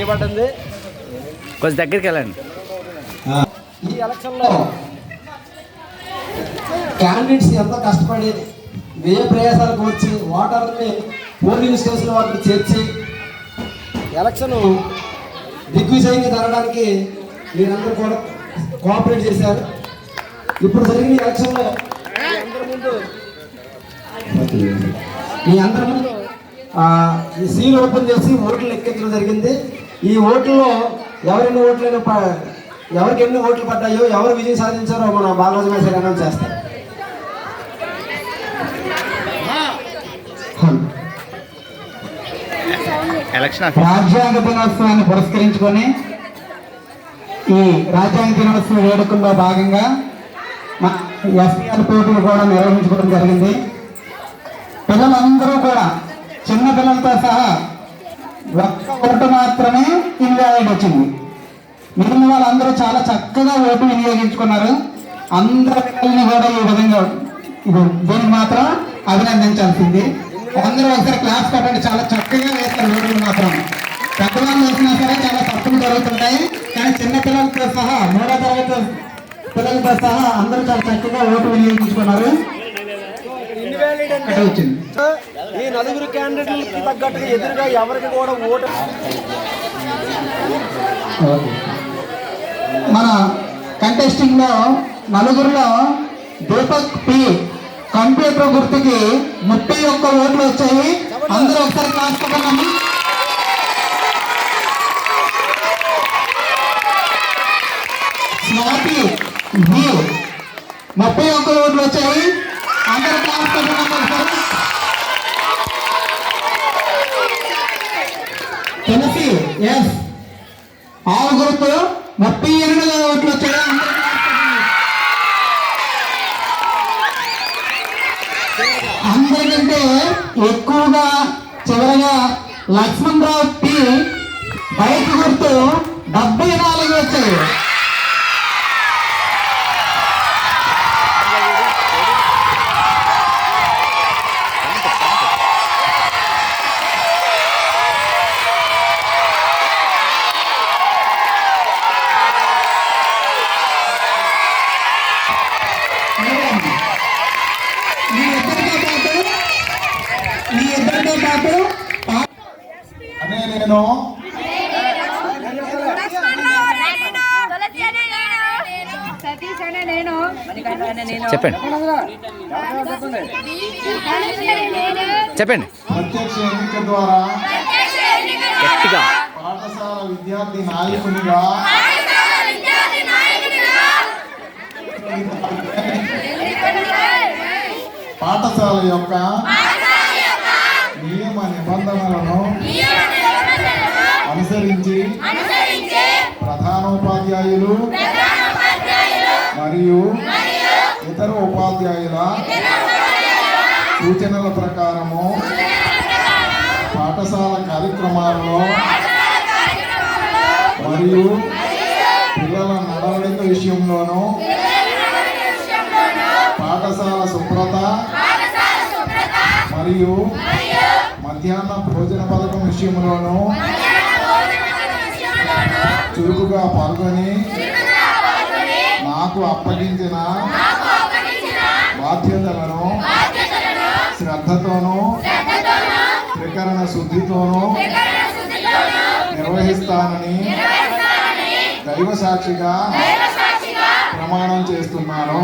చేయబడింది. కొంచెం దగ్గరికి వెళ్ళండి. ఈ ఎలక్షన్లో క్యాండిడేట్స్ ఎంతో కష్టపడి వ్యయ ప్రయాసాలకు వచ్చి ఓటర్ని పోలింగ్ స్టేషన్ వరకు చేర్చి ఎలక్షన్ దిగ్విజయంగా జరగడానికి మీరందరూ కూడా కోఆపరేట్ చేశారు. ఇప్పుడు జరిగిన ఎలక్షన్లో మీ అందరి ముందు ఈ సీల్ ఓపెన్ చేసి ఓట్లు లెక్కించడం జరిగింది. ఈ ఓట్లలో ఎవరికి ఎన్ని ఓట్లు పడ్డాయో, ఎవరు విజయం సాధించారో మన బాలరాజు గారు అనౌన్స్ చేస్తారు. రాజ్యాంగ దినోత్సవాన్ని పురస్కరించుకొని ఈ రాజ్యాంగ దినోత్సవ వేడుకల్లో భాగంగా ఎస్పీఆర్ పోటీలు కూడా నిర్వహించుకోవడం జరిగింది. పిల్లలందరూ కూడా చిన్న పిల్లలతో సహా ఒక్క ఓటు మాత్రమే ఇన్వాలిడ్ వచ్చింది. మిగిలిన వాళ్ళందరూ చాలా చక్కగా ఓటు వినియోగించుకున్నారు. అందరి పిల్లల్ని కూడా ఈ విధంగా దీనికి మాత్రం అభినందించాల్సింది. అందరూ ఒకసారి క్లాస్ కట్టండి. చాలా చక్కగా వేస్తారు ఓట్లు మాత్రం. పెద్దవాళ్ళు వేసినా సరే చాలా తప్పులు జరుగుతుంటాయి, కానీ చిన్న పిల్లలతో సహా 3వ తరగతి పిల్లలతో సహా అందరూ చాలా చక్కగా ఓటు వినియోగించుకున్నారు. వచ్చింది ఈ నలుగురు క్యాండిడేట్లకి తగ్గట్టుగా ఎదురుగా ఎవరికి కూడా ఓటు. మన కంటెస్టింగ్ లో నలుగురులో దీపక్ పి కంప్యూటర్ గుర్తుకి 31 ఓట్లు వచ్చాయి. అందరూ ఒకసారి క్లాస్ కొట్టాము. స్వాతి 31 ఓట్లు వచ్చాయి. అందరూ క్లాస్ కొట్టాము. తులసి ఎస్ ఆవు గుర్తు 38 ఓట్లు వచ్చాయి. అందరికంటే ఎక్కువగా చివరగా లక్ష్మణ్ రావు పి బైక్ గుర్తు 74 వచ్చాయి. చెప్పండి చెప్పండి. ప్రత్యక్ష ఎన్నిక ద్వారా గట్టిగా పాఠశాల విద్యార్థి నాయకునిగా పాఠశాల యొక్క నియమ నిబంధనలను అనుసరించి ప్రధానోపాధ్యాయులు మరియు ఇతర ఉపాధ్యాయుల సూచనల ప్రకారము పాఠశాల కార్యక్రమాలలో మరియు పిల్లల నడవడిక విషయంలోనూ పాఠశాల శుభ్రత మరియు మధ్యాహ్న భోజన పథకం విషయంలోనూ చురుకుగా పాల్గొని నాకు అప్పగించిన బాధ్యతలను శ్రద్ధతోనూ త్రికరణ శుద్ధితోనూ నిర్వహిస్తానని దైవ సాక్షిగా ప్రమాణం చేస్తున్నాను.